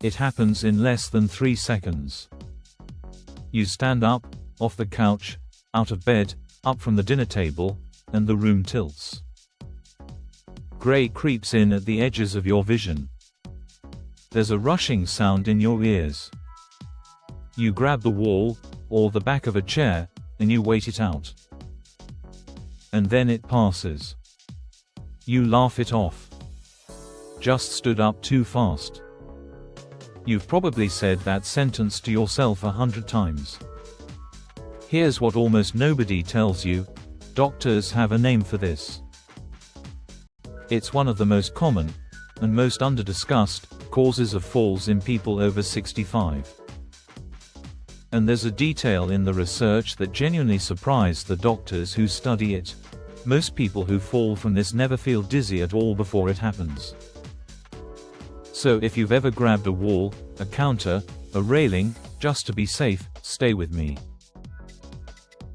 It happens in less than 3 seconds. You stand up, off the couch, out of bed, up from the dinner table, and the room tilts. Gray creeps in at the edges of your vision. There's a rushing sound in your ears. You grab the wall, or the back of a chair, and you wait it out. And then it passes. You laugh it off. Just stood up too fast. You've probably said that sentence to yourself 100 times. Here's what almost nobody tells you: doctors have a name for this. It's one of the most common, and most underdiscussed, causes of falls in people over 65. And there's a detail in the research that genuinely surprised the doctors who study it. Most people who fall from this never feel dizzy at all before it happens. So if you've ever grabbed a wall, a counter, a railing, just to be safe, stay with me.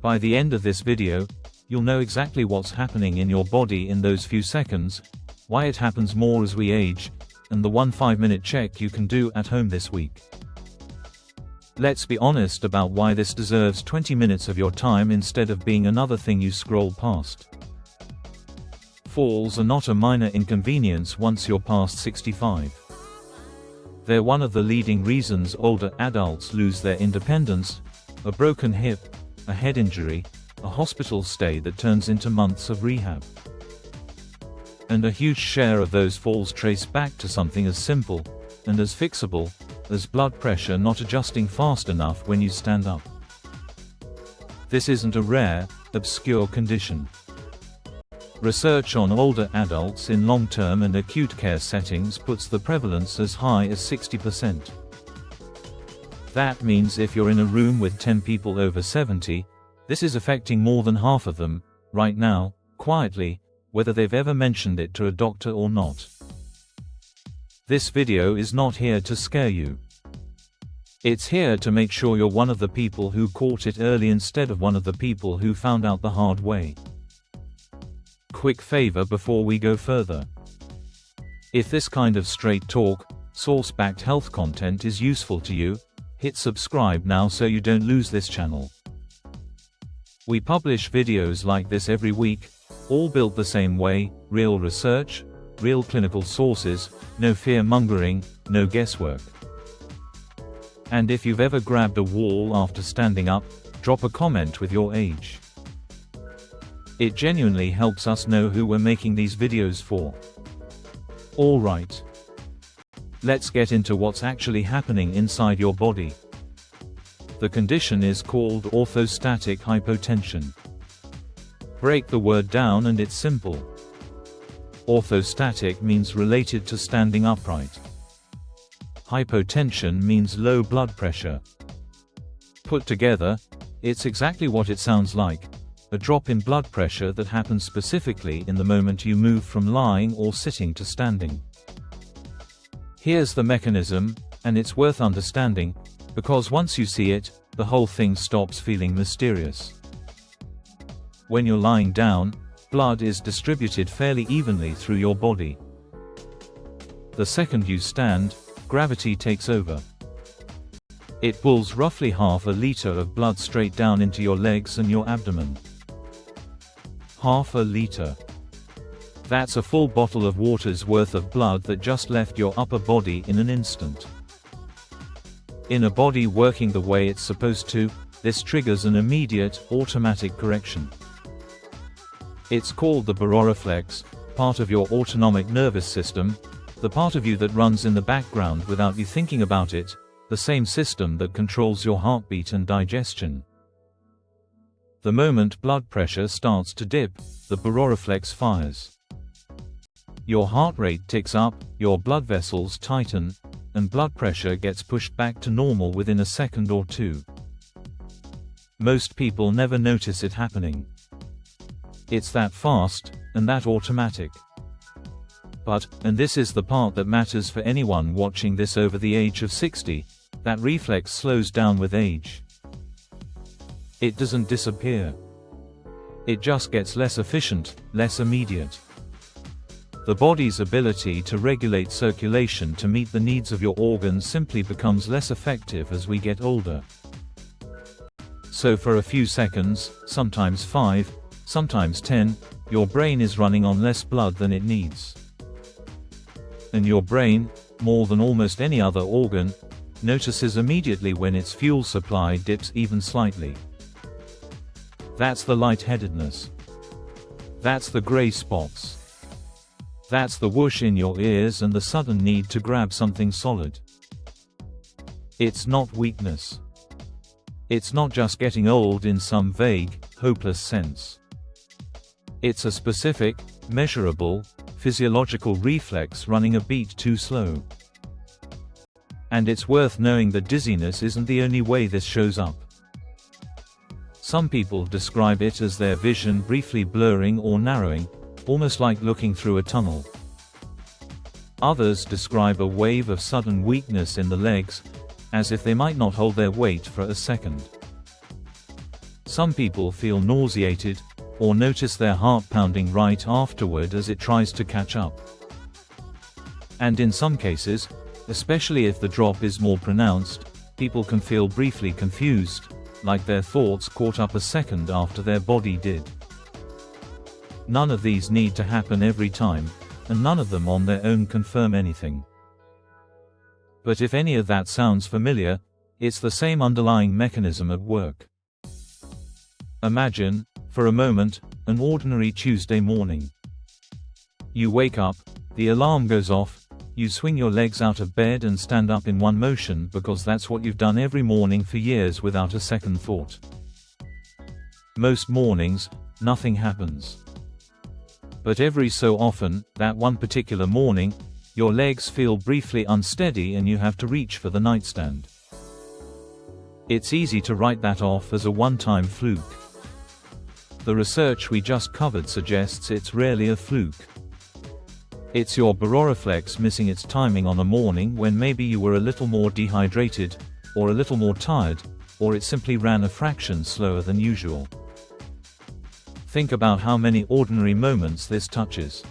By the end of this video, you'll know exactly what's happening in your body in those few seconds, why it happens more as we age, and the 1 5-minute check you can do at home this week. Let's be honest about why this deserves 20 minutes of your time instead of being another thing you scroll past. Falls are not a minor inconvenience once you're past 65. They're one of the leading reasons older adults lose their independence: a broken hip, a head injury, a hospital stay that turns into months of rehab. And a huge share of those falls trace back to something as simple, and as fixable, as blood pressure not adjusting fast enough when you stand up. This isn't a rare, obscure condition. Research on older adults in long-term and acute care settings puts the prevalence as high as 60%. That means if you're in a room with 10 people over 70, this is affecting more than half of them, right now, quietly, whether they've ever mentioned it to a doctor or not. This video is not here to scare you. It's here to make sure you're one of the people who caught it early instead of one of the people who found out the hard way. Quick favor before we go further. If this kind of straight talk, source-backed health content is useful to you, hit subscribe now so you don't lose this channel. We publish videos like this every week, all built the same way: real research, real clinical sources, no fear-mongering, no guesswork. And if you've ever grabbed a wall after standing up, drop a comment with your age. It genuinely helps us know who we're making these videos for. Alright. Let's get into what's actually happening inside your body. The condition is called orthostatic hypotension. Break the word down and it's simple. Orthostatic means related to standing upright. Hypotension means low blood pressure. Put together, it's exactly what it sounds like: a drop in blood pressure that happens specifically in the moment you move from lying or sitting to standing. Here's the mechanism, and it's worth understanding, because once you see it, the whole thing stops feeling mysterious. When you're lying down, blood is distributed fairly evenly through your body. The second you stand, gravity takes over. It pulls roughly half a liter of blood straight down into your legs and your abdomen. Half a liter. That's a full bottle of water's worth of blood that just left your upper body in an instant. In a body working the way it's supposed to, this triggers an immediate, automatic correction. It's called the baroreflex, part of your autonomic nervous system, the part of you that runs in the background without you thinking about it, the same system that controls your heartbeat and digestion. The moment blood pressure starts to dip, the baroreflex fires. Your heart rate ticks up, your blood vessels tighten, and blood pressure gets pushed back to normal within a second or two. Most people never notice it happening. It's that fast, and that automatic. But, and this is the part that matters for anyone watching this over the age of 60, that reflex slows down with age. It doesn't disappear. It just gets less efficient, less immediate. The body's ability to regulate circulation to meet the needs of your organs simply becomes less effective as we get older. So for a few seconds, sometimes 5, sometimes 10, your brain is running on less blood than it needs. And your brain, more than almost any other organ, notices immediately when its fuel supply dips even slightly. That's the lightheadedness. That's the gray spots. That's the whoosh in your ears and the sudden need to grab something solid. It's not weakness. It's not just getting old in some vague, hopeless sense. It's a specific, measurable, physiological reflex running a beat too slow. And it's worth knowing that dizziness isn't the only way this shows up. Some people describe it as their vision briefly blurring or narrowing, almost like looking through a tunnel. Others describe a wave of sudden weakness in the legs, as if they might not hold their weight for a second. Some people feel nauseated, or notice their heart pounding right afterward as it tries to catch up. And in some cases, especially if the drop is more pronounced, people can feel briefly confused, like their thoughts caught up a second after their body did. None of these need to happen every time, and none of them on their own confirm anything. But if any of that sounds familiar, it's the same underlying mechanism at work. Imagine, for a moment, an ordinary Tuesday morning. You wake up, the alarm goes off, you swing your legs out of bed and stand up in one motion because that's what you've done every morning for years without a second thought. Most mornings, nothing happens. But every so often, that one particular morning, your legs feel briefly unsteady and you have to reach for the nightstand. It's easy to write that off as a one-time fluke. The research we just covered suggests it's rarely a fluke. It's your baroreflex missing its timing on a morning when maybe you were a little more dehydrated, or a little more tired, or it simply ran a fraction slower than usual. Think about how many ordinary moments this touches.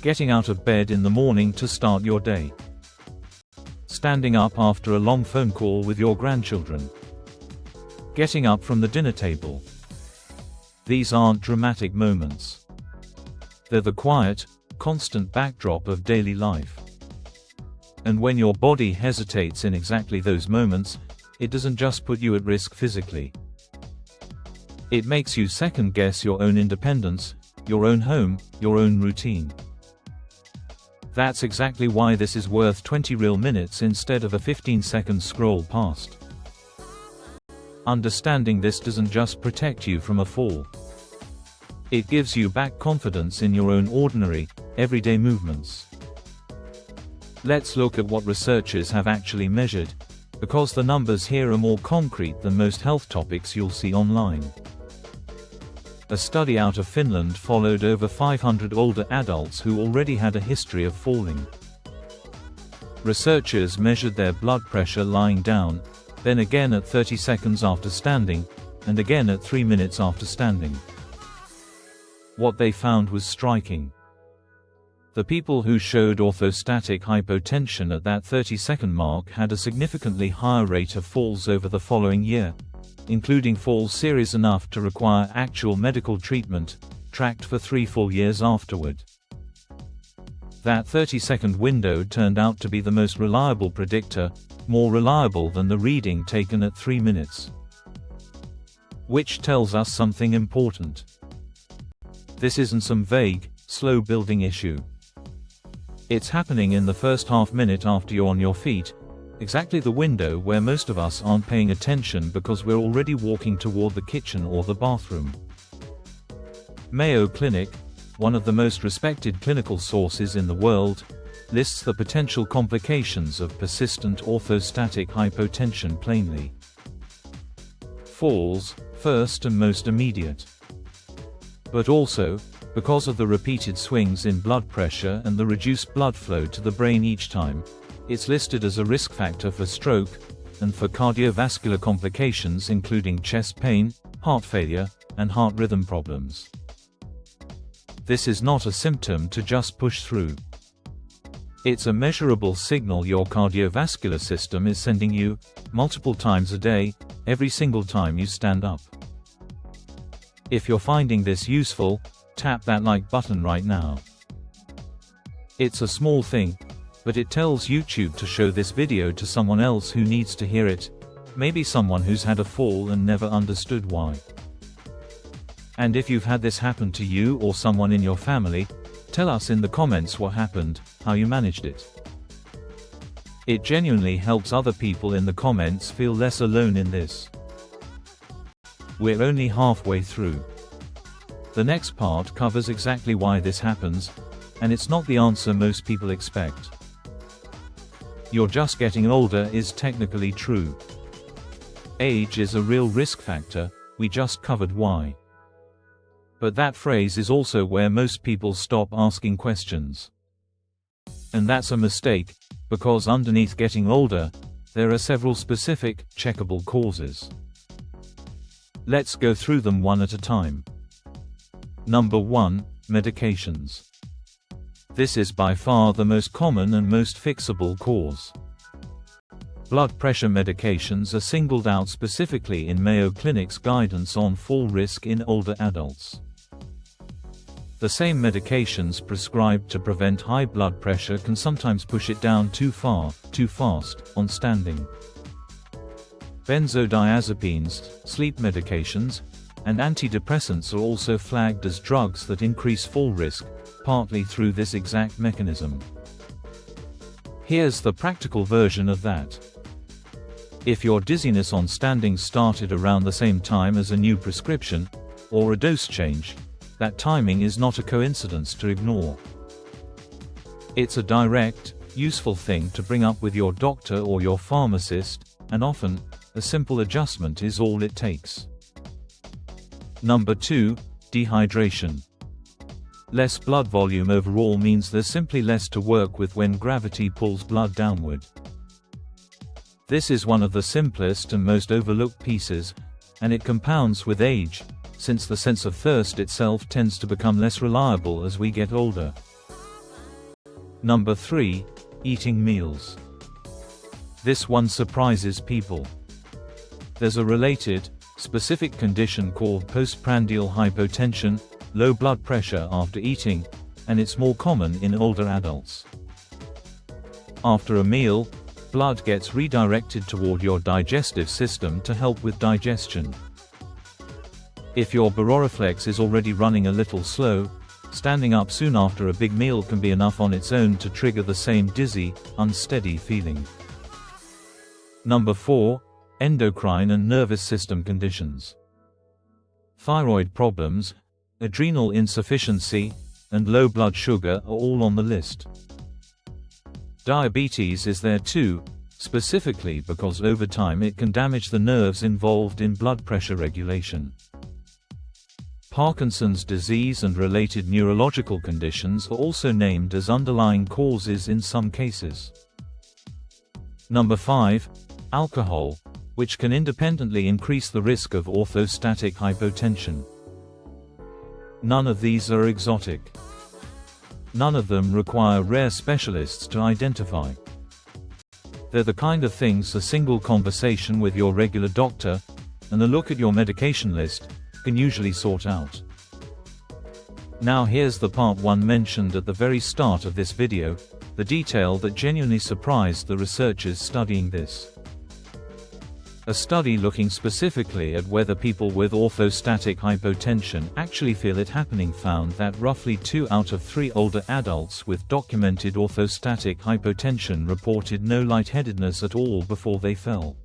Getting out of bed in the morning to start your day. Standing up after a long phone call with your grandchildren. Getting up from the dinner table. These aren't dramatic moments. They're the quiet, constant backdrop of daily life. And when your body hesitates in exactly those moments, it doesn't just put you at risk physically. It makes you second-guess your own independence, your own home, your own routine. That's exactly why this is worth 20 real minutes instead of a 15-second scroll past. Understanding this doesn't just protect you from a fall. It gives you back confidence in your own ordinary, everyday movements. Let's look at what researchers have actually measured, because the numbers here are more concrete than most health topics you'll see online. A study out of Finland followed over 500 older adults who already had a history of falling. Researchers measured their blood pressure lying down, then again at 30 seconds after standing, and again at 3 minutes after standing. What they found was striking. The people who showed orthostatic hypotension at that 30-second mark had a significantly higher rate of falls over the following year, including falls serious enough to require actual medical treatment, tracked for 3 full years afterward. That 30-second window turned out to be the most reliable predictor, more reliable than the reading taken at 3 minutes. Which tells us something important. This isn't some vague, slow-building issue. It's happening in the first half minute after you're on your feet, exactly the window where most of us aren't paying attention because we're already walking toward the kitchen or the bathroom. Mayo Clinic, one of the most respected clinical sources in the world, lists the potential complications of persistent orthostatic hypotension plainly. Falls, first and most immediate. But also, because of the repeated swings in blood pressure and the reduced blood flow to the brain each time, it's listed as a risk factor for stroke, and for cardiovascular complications including chest pain, heart failure, and heart rhythm problems. This is not a symptom to just push through. It's a measurable signal your cardiovascular system is sending you, multiple times a day, every single time you stand up. If you're finding this useful, tap that like button right now. It's a small thing, but it tells YouTube to show this video to someone else who needs to hear it, maybe someone who's had a fall and never understood why. And if you've had this happen to you or someone in your family, tell us in the comments what happened, how you managed it. It genuinely helps other people in the comments feel less alone in this. We're only halfway through. The next part covers exactly why this happens, and it's not the answer most people expect. You're just getting older is technically true. Age is a real risk factor, we just covered why. But that phrase is also where most people stop asking questions. And that's a mistake, because underneath getting older, there are several specific, checkable causes. Let's go through them one at a time. Number 1, medications. This is by far the most common and most fixable cause. Blood pressure medications are singled out specifically in Mayo Clinic's guidance on fall risk in older adults. The same medications prescribed to prevent high blood pressure can sometimes push it down too far, too fast, on standing. Benzodiazepines, sleep medications, and antidepressants are also flagged as drugs that increase fall risk, partly through this exact mechanism. Here's the practical version of that. If your dizziness on standing started around the same time as a new prescription, or a dose change, that timing is not a coincidence to ignore. It's a direct, useful thing to bring up with your doctor or your pharmacist, and often, a simple adjustment is all it takes. Number 2, dehydration. Less blood volume overall means there's simply less to work with when gravity pulls blood downward. This is one of the simplest and most overlooked pieces, and it compounds with age, since the sense of thirst itself tends to become less reliable as we get older. Number 3, eating meals. This one surprises people. There's a related, specific condition called postprandial hypotension, low blood pressure after eating, and it's more common in older adults. After a meal, blood gets redirected toward your digestive system to help with digestion. If your baroreflex is already running a little slow, standing up soon after a big meal can be enough on its own to trigger the same dizzy, unsteady feeling. Number 4, endocrine and nervous system conditions. Thyroid problems, adrenal insufficiency, and low blood sugar are all on the list. Diabetes is there too, specifically because over time it can damage the nerves involved in blood pressure regulation. Parkinson's disease and related neurological conditions are also named as underlying causes in some cases. Number 5, alcohol, which can independently increase the risk of orthostatic hypotension. None of these are exotic. None of them require rare specialists to identify. They're the kind of things a single conversation with your regular doctor, and a look at your medication list, can usually sort out. Now here's the part 1 mentioned at the very start of this video, the detail that genuinely surprised the researchers studying this. A study looking specifically at whether people with orthostatic hypotension actually feel it happening found that roughly 2 out of 3 older adults with documented orthostatic hypotension reported no lightheadedness at all before they fell.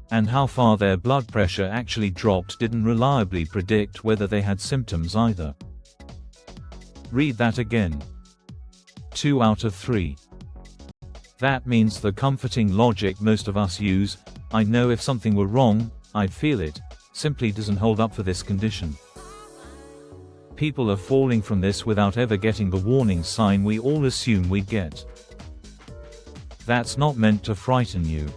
And how far their blood pressure actually dropped didn't reliably predict whether they had symptoms either. Read that again. 2 out of 3. That means the comforting logic most of us use, I know if something were wrong, I'd feel it, simply doesn't hold up for this condition. People are falling from this without ever getting the warning sign we all assume we'd get. That's not meant to frighten you.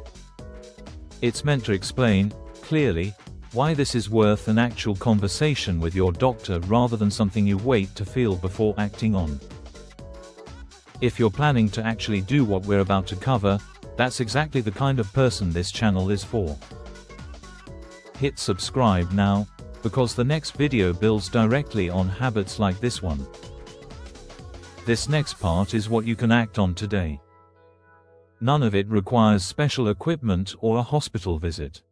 It's meant to explain, clearly, Why this is worth an actual conversation with your doctor rather than something you wait to feel before acting on. If you're planning to actually do what we're about to cover, that's exactly the kind of person this channel is for. Hit subscribe now, because the next video builds directly on habits like this one. This next part is what you can act on today. None of it requires special equipment or a hospital visit.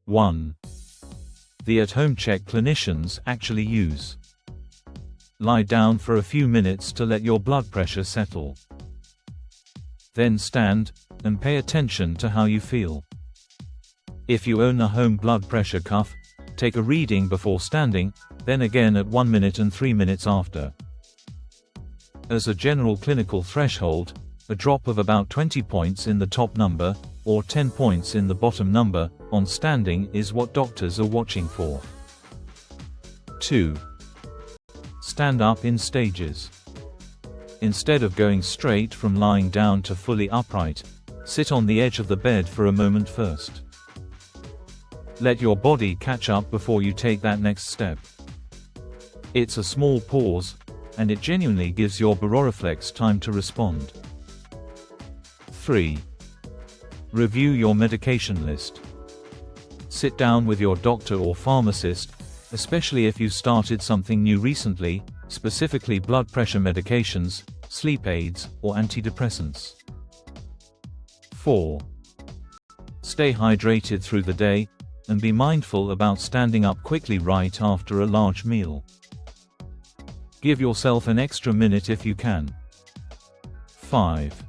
1. The at-home check clinicians actually use. Lie down for a few minutes to let your blood pressure settle. Then stand, and pay attention to how you feel. If you own a home blood pressure cuff, take a reading before standing, then again at 1 minute and 3 minutes after. As a general clinical threshold, a drop of about 20 points in the top number, or 10 points in the bottom number, on standing is what doctors are watching for. 2. Stand up in stages. Instead of going straight from lying down to fully upright, sit on the edge of the bed for a moment first. Let your body catch up before you take that next step. It's a small pause, and it genuinely gives your baroreflex time to respond. 3. Review your medication list. Sit down with your doctor or pharmacist, especially if you started something new recently, specifically blood pressure medications, sleep aids, or antidepressants. 4. Stay hydrated through the day, and be mindful about standing up quickly right after a large meal. Give yourself an extra minute if you can. 5.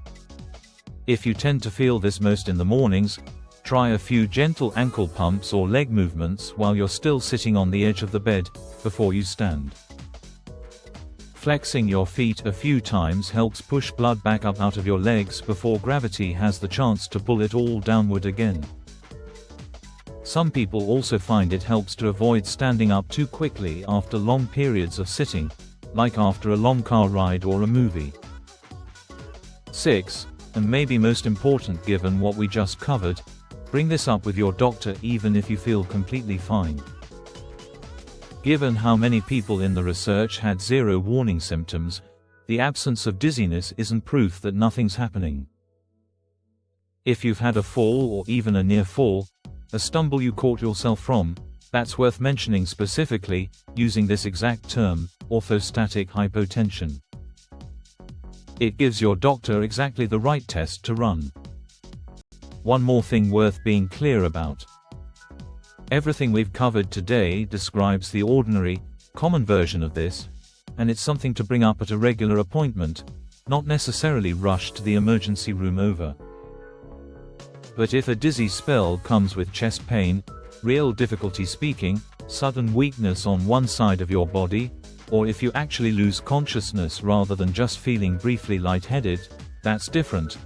If you tend to feel this most in the mornings, try a few gentle ankle pumps or leg movements while you're still sitting on the edge of the bed, before you stand. Flexing your feet a few times helps push blood back up out of your legs before gravity has the chance to pull it all downward again. Some people also find it helps to avoid standing up too quickly after long periods of sitting, like after a long car ride or a movie. 6. And maybe most important given what we just covered, bring this up with your doctor even if you feel completely fine. Given how many people in the research had zero warning symptoms, the absence of dizziness isn't proof that nothing's happening. If you've had a fall or even a near fall, a stumble you caught yourself from, that's worth mentioning specifically, using this exact term, orthostatic hypotension. It gives your doctor exactly the right test to run. One more thing worth being clear about. Everything we've covered today describes the ordinary, common version of this, and it's something to bring up at a regular appointment, not necessarily rush to the emergency room over. But if a dizzy spell comes with chest pain, real difficulty speaking, sudden weakness on one side of your body, or if you actually lose consciousness rather than just feeling briefly lightheaded, that's different,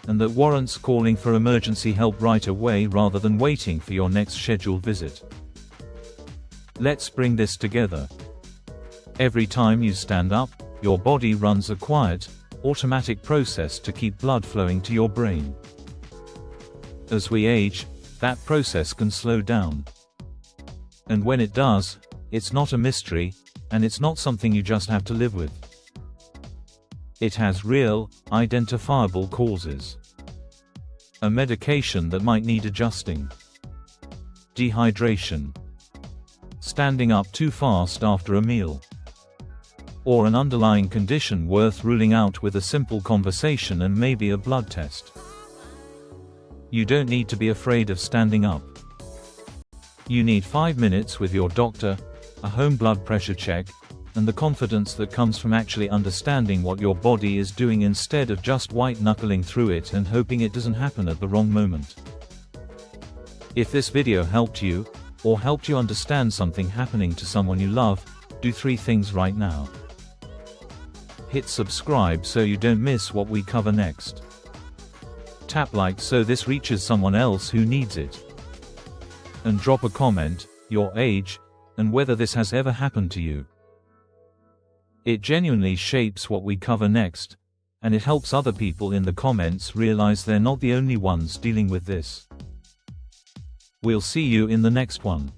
and that warrants calling for emergency help right away rather than waiting for your next scheduled visit. Let's bring this together. Every time you stand up, your body runs a quiet, automatic process to keep blood flowing to your brain. As we age, that process can slow down. And when it does, it's not a mystery, and it's not something you just have to live with. It has real, identifiable causes. A medication that might need adjusting. Dehydration. Standing up too fast after a meal. Or an underlying condition worth ruling out with a simple conversation and maybe a blood test. You don't need to be afraid of standing up. You need 5 minutes with your doctor, a home blood pressure check, and the confidence that comes from actually understanding what your body is doing instead of just white-knuckling through it and hoping it doesn't happen at the wrong moment. If this video helped you, or helped you understand something happening to someone you love, do 3 things right now. Hit subscribe so you don't miss what we cover next. Tap like so this reaches someone else who needs it. And drop a comment, your age, and whether this has ever happened to you. It genuinely shapes what we cover next, and it helps other people in the comments realize they're not the only ones dealing with this. We'll see you in the next one.